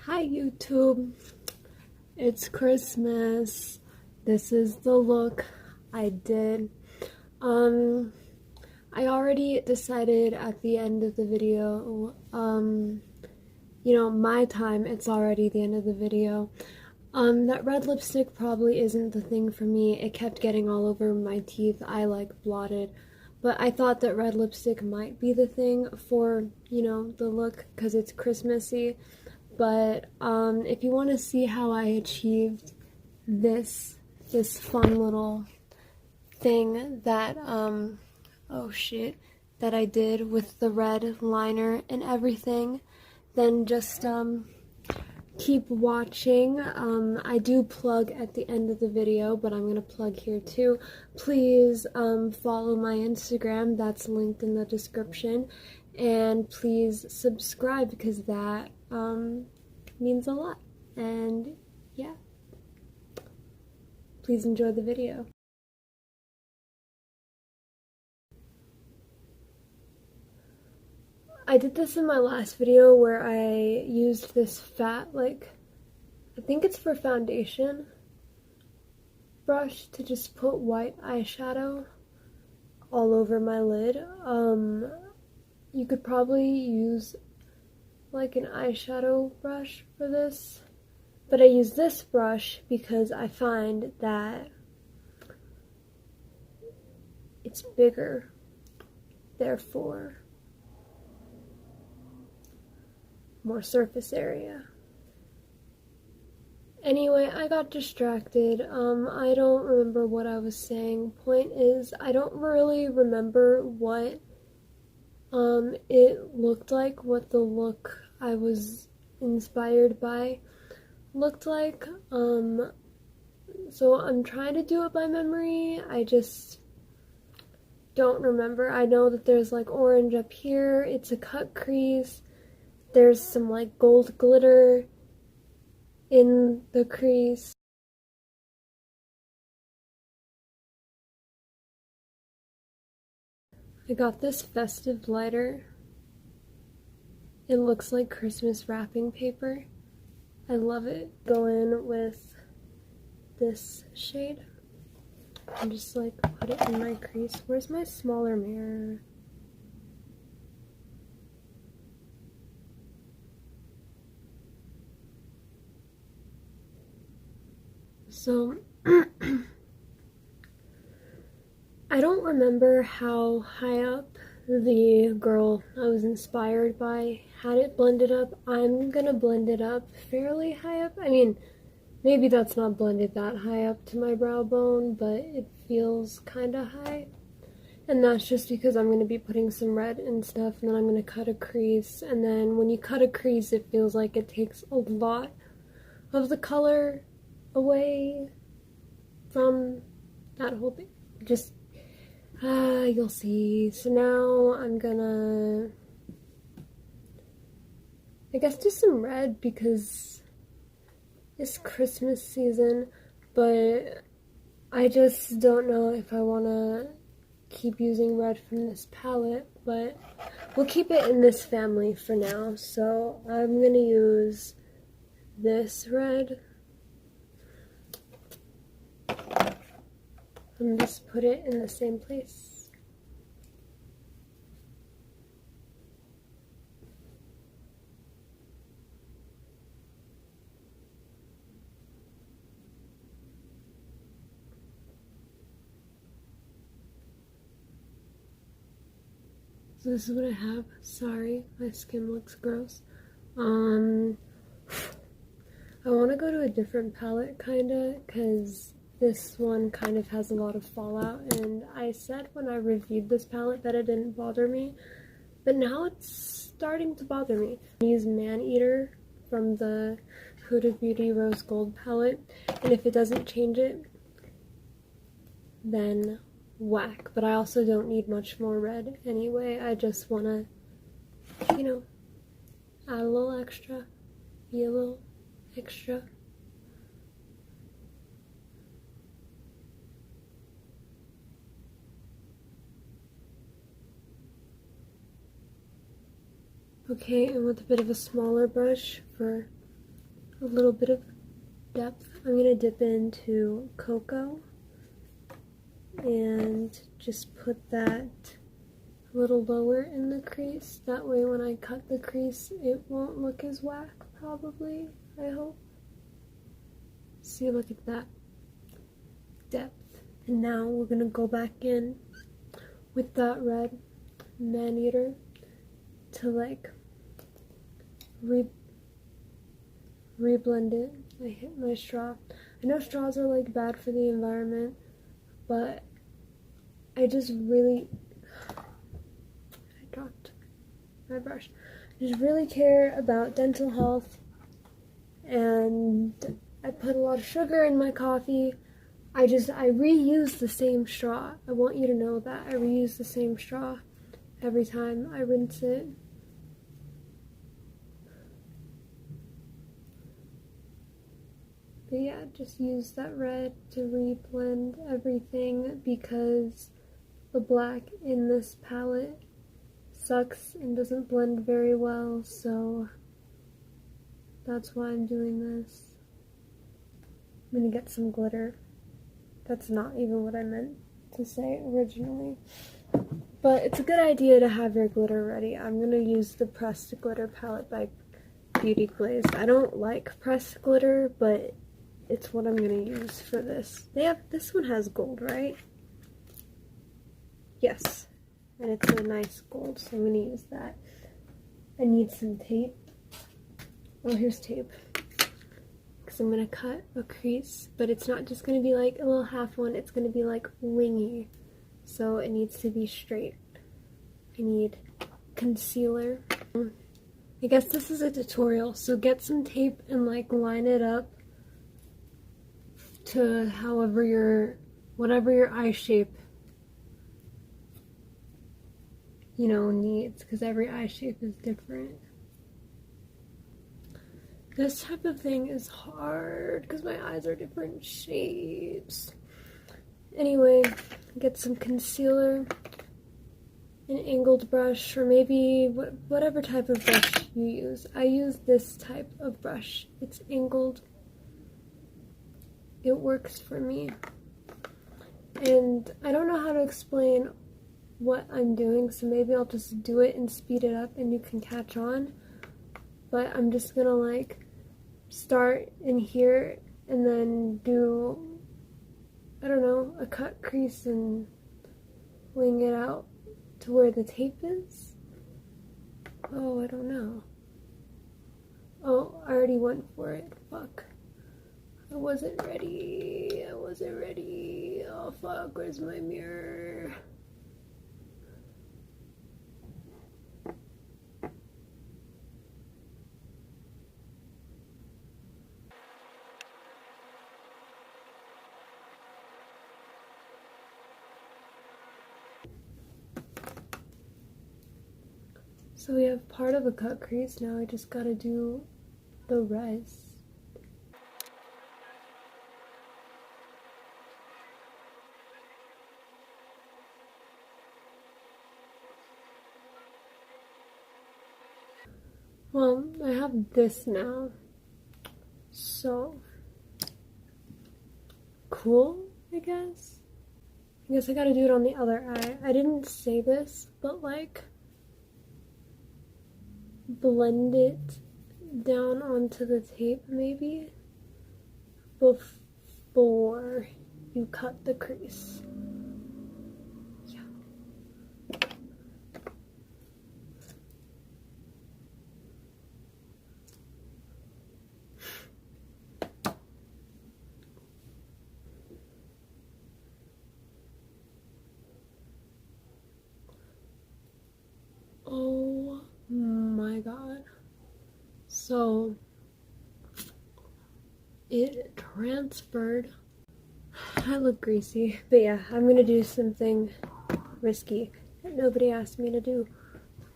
Hi YouTube, it's Christmas. This is the look I did. I already decided at the end of the video, my time, it's already the end of the video. That red lipstick probably isn't the thing for me. It kept getting all over my teeth. I blotted. But I thought that red lipstick might be the thing for, the look because it's Christmassy. But if you want to see how I achieved this fun little thing that that I did with the red liner and everything, then just keep watching. I do plug at the end of the video, but I'm gonna plug here too. Please follow my Instagram, that's linked in the description, and please subscribe because that means a lot. And yeah, please enjoy the video. I did this in my last video where I used this fat, I think it's for foundation brush to just put white eyeshadow all over my lid. You could probably use an eyeshadow brush for this, but I use this brush because I find that it's bigger, therefore more surface area. Anyway, I got distracted. I don't remember what I was saying. Point is, I don't really remember what it looked like, what the look I was inspired by looked like. So I'm trying to do it by memory. I just don't remember. I know that there's orange up here. It's a cut crease. There's some gold glitter in the crease. I got this festive lighter. It looks like Christmas wrapping paper. I love it. Go in with this shade and just put it in my crease. Where's my smaller mirror? So, I don't remember how high up the girl I was inspired by had it blended up. I'm gonna blend it up fairly high up. I mean, maybe that's not blended that high up to my brow bone, but it feels kinda high. And that's just because I'm gonna be putting some red and stuff, and then I'm gonna cut a crease. And then when you cut a crease, it feels like it takes a lot of the color away from that whole thing. Just you'll see. So now I'm gonna, I guess, do some red because it's Christmas season, but I just don't know if I want to keep using red from this palette, but we'll keep it in this family for now. So I'm gonna use this red and just put it in the same place. So this is what I have. Sorry, my skin looks gross. I want to go to a different palette kinda, because this one kind of has a lot of fallout, and I said when I reviewed this palette that it didn't bother me, but now it's starting to bother me. I use Maneater from the Huda Beauty Rose Gold palette, and if it doesn't change it, then whack. But I also don't need much more red anyway. I just want to, add a little extra, be a little extra. Okay, and with a bit of a smaller brush for a little bit of depth. I'm gonna dip into cocoa and just put that a little lower in the crease. That way when I cut the crease, it won't look as whack, probably, I hope. See, look at that depth. And now we're gonna go back in with that red man-eater to like reblend it. I hit my straw. I know straws are like bad for the environment, but I just really, I dropped my brush. I just really care about dental health, and I put a lot of sugar in my coffee. I reuse the same straw. I want you to know that. I reuse the same straw every time I rinse it. But yeah, just use that red to reblend everything because the black in this palette sucks and doesn't blend very well, so that's why I'm doing this. I'm gonna get some glitter. That's not even what I meant to say originally. But it's a good idea to have your glitter ready. I'm gonna use the Pressed Glitter palette by Beauty Glazed. I don't like pressed glitter, but it's what I'm gonna use for this. This one has gold, right? Yes. And it's a nice gold, so I'm gonna use that. I need some tape. Oh, here's tape. Because I'm gonna cut a crease, but it's not just gonna be like a little half one, it's gonna be like wingy. So it needs to be straight. I need concealer. I guess this is a tutorial, so get some tape and like line it up to whatever your eye shape, you know, needs, because every eye shape is different. This type of thing is hard because my eyes are different shapes. Anyway, get some concealer, an angled brush, or maybe whatever type of brush you use. I use this type of brush. It's angled. It works for me. And I don't know how to explain what I'm doing, so maybe I'll just do it and speed it up and you can catch on. But I'm just gonna like start in here and then do, I don't know, a cut crease and wing it out to where the tape is. Oh, I don't know. Oh, I already went for it. Fuck. I wasn't ready. Oh fuck, where's my mirror? So we have part of a cut crease, now I just gotta do the rest. Well, I have this now, so cool, I guess. I guess I gotta do it on the other eye. I didn't say this, but like, blend it down onto the tape maybe before you cut the crease. Yeah. Oh my god. So it transferred. I look greasy, but yeah, I'm gonna do something risky that nobody asked me to do.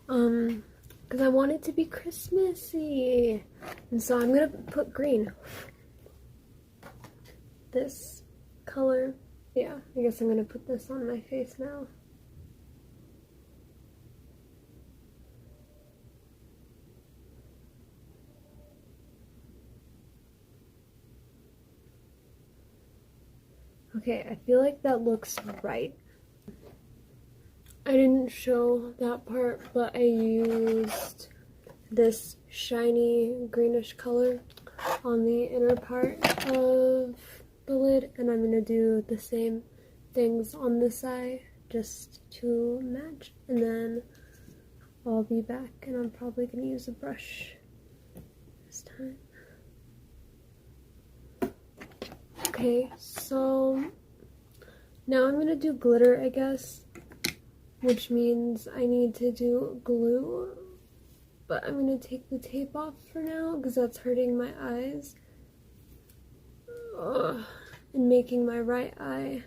Because I want it to be Christmassy. And so I'm gonna put green. This color. Yeah, I guess I'm gonna put this on my face now. Okay, I feel like that looks right. I didn't show that part, but I used this shiny greenish color on the inner part of the lid, and I'm gonna do the same things on this eye just to match, and then I'll be back, and I'm probably gonna use a brush this time. Okay, so now I'm gonna do glitter, I guess, which means I need to do glue, but I'm gonna take the tape off for now because that's hurting my eyes. Ugh, and making my right eye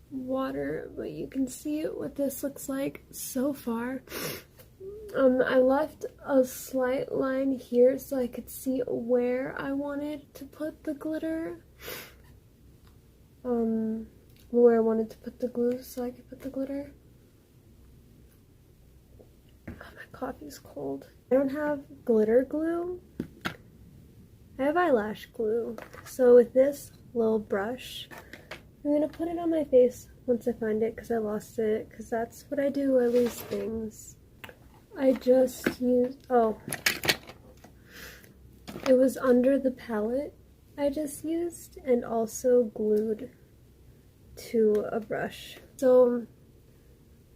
water, but you can see what this looks like so far. I left a slight line here so I could see where I wanted to put the glitter. Where I wanted to put the glue so I could put the glitter. Oh, my coffee's cold. I don't have glitter glue. I have eyelash glue. So with this little brush, I'm gonna put it on my face once I find it because I lost it, because that's what I do, I lose things. I just used, oh, it was under the palette I just used and also glued to a brush. So,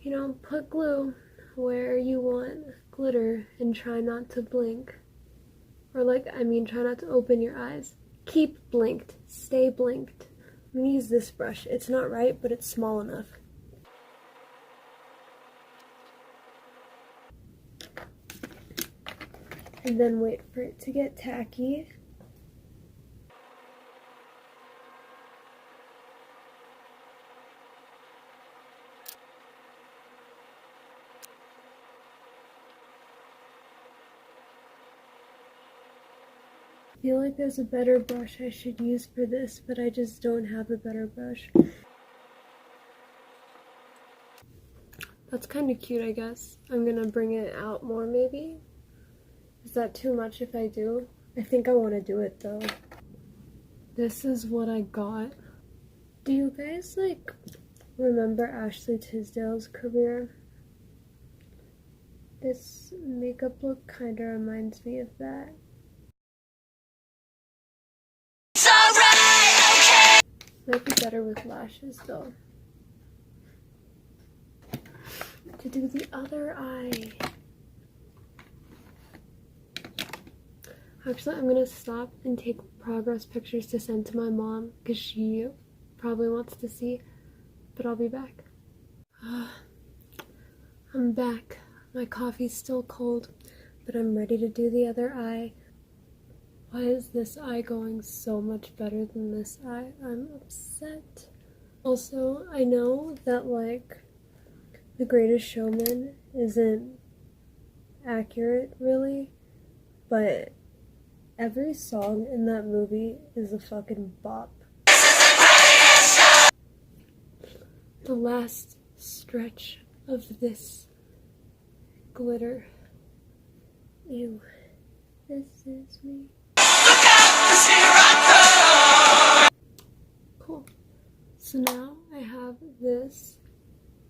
you know, put glue where you want glitter and try not to blink. Or try not to open your eyes. Keep blinked. Stay blinked. I'm gonna use this brush. It's not right, but it's small enough. And then wait for it to get tacky. I feel like there's a better brush I should use for this, but I just don't have a better brush. That's kind of cute, I guess. I'm gonna bring it out more, maybe? Is that too much if I do? I think I want to do it, though. This is what I got. Do you guys, remember Ashley Tisdale's career? This makeup look kind of reminds me of that. It's alright, okay. Might be better with lashes, though. To do the other eye. Actually, I'm gonna stop and take progress pictures to send to my mom because she probably wants to see, but I'll be back. I'm back. My coffee's still cold, but I'm ready to do the other eye. Why is this eye going so much better than this eye? I'm upset. Also, I know that The Greatest Showman isn't accurate really, but every song in that movie is a fucking bop. The last stretch of this glitter. Ew. This is me. Cool. So now I have this,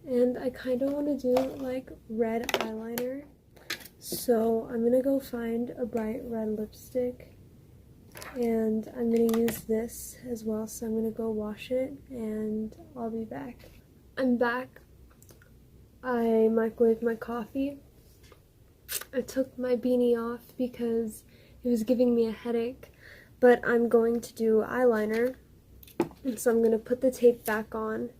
and I kind of want to do red eyeliner. So I'm gonna go find a bright red lipstick, and I'm gonna use this as well. So I'm gonna go wash it, and I'll be back. I'm back. I microwaved my coffee. I took my beanie off because it was giving me a headache, but I'm going to do eyeliner, and so I'm gonna put the tape back on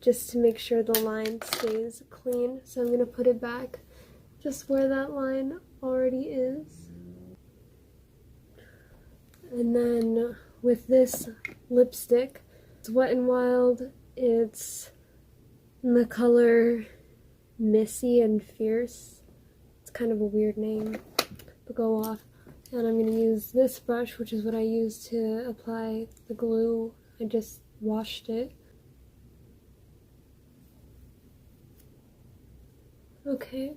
just to make sure the line stays clean. So I'm gonna put it back just where that line already is. And then with this lipstick, it's Wet n Wild. It's in the color Missy and Fierce. It's kind of a weird name, but go off. And I'm going to use this brush, which is what I used to apply the glue. I just washed it. Okay.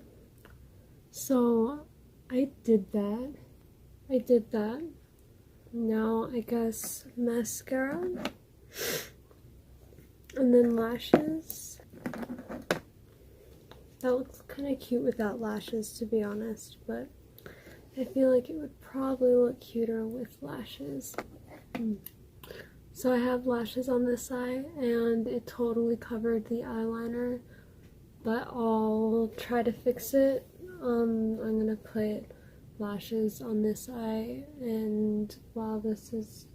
So I did that. Now I guess mascara. And then lashes. That looks kind of cute without lashes, to be honest, but I feel like it would probably look cuter with lashes. So I have lashes on this eye, and it totally covered the eyeliner, but I'll try to fix it. I'm gonna put lashes on this eye, and while this is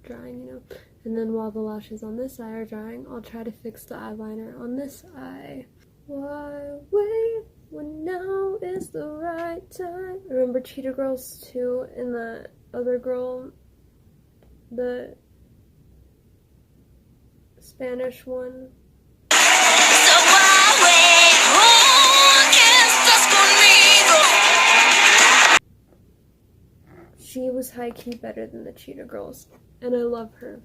drying, and then while the lashes on this eye are drying, I'll try to fix the eyeliner on this eye. Why wait when now is the right time? Remember Cheetah Girls 2 and the other girl, the Spanish one? She was high-key better than the Cheetah Girls, and I love her.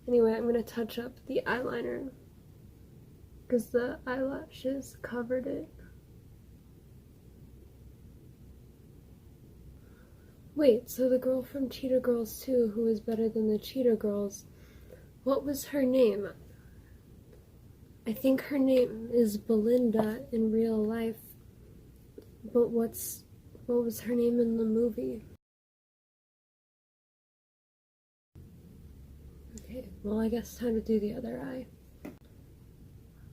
Anyway, I'm gonna touch up the eyeliner because the eyelashes covered it. Wait, so the girl from Cheetah Girls 2, who was better than the Cheetah Girls, what was her name? I think her name is Belinda in real life, but what was her name in the movie? Okay, well, I guess time to do the other eye.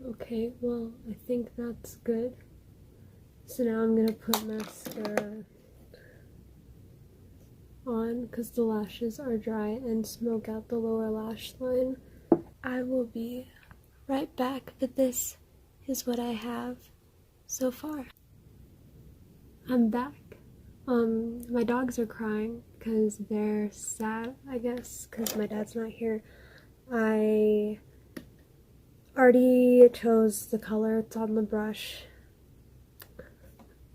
Okay, well, I think that's good. So now I'm gonna put mascara on because the lashes are dry and smoke out the lower lash line. I will be right back, but this is what I have so far. I'm back. My dogs are crying because they're sad, I guess, because my dad's not here. I already chose the color, it's on the brush.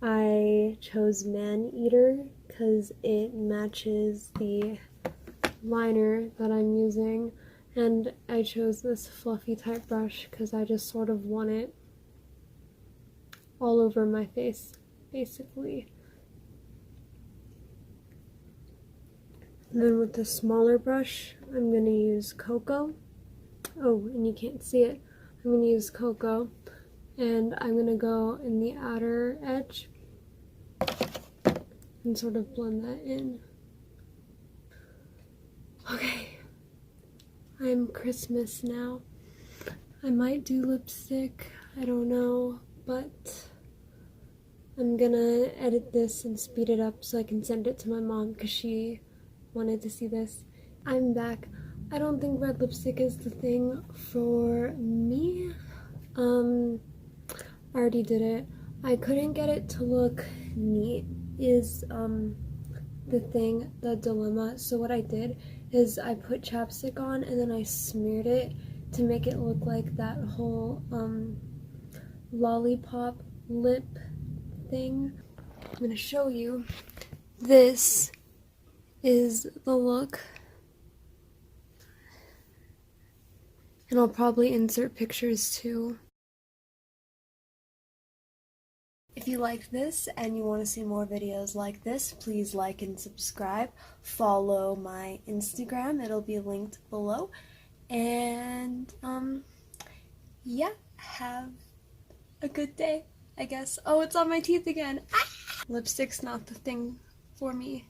I chose Man Eater because it matches the liner that I'm using, and I chose this fluffy type brush because I just sort of want it all over my face, basically. And then with the smaller brush, I'm going to use Cocoa. Oh, and you can't see it. I'm going to use Cocoa, and I'm going to go in the outer edge and sort of blend that in. Okay, I'm Christmas now. I might do lipstick, I don't know, but I'm gonna edit this and speed it up so I can send it to my mom because she wanted to see this. I'm back. I don't think red lipstick is the thing for me. I already did it. I couldn't get it to look neat is the dilemma. So what I did is I put chapstick on and then I smeared it to make it look like that whole lollipop lip thing. I'm gonna show you. This is the look. And I'll probably insert pictures too. If you like this and you want to see more videos like this, please like and subscribe. Follow my Instagram, it'll be linked below. And yeah, have a good day, I guess. Oh, it's on my teeth again. Ah! Lipstick's not the thing for me.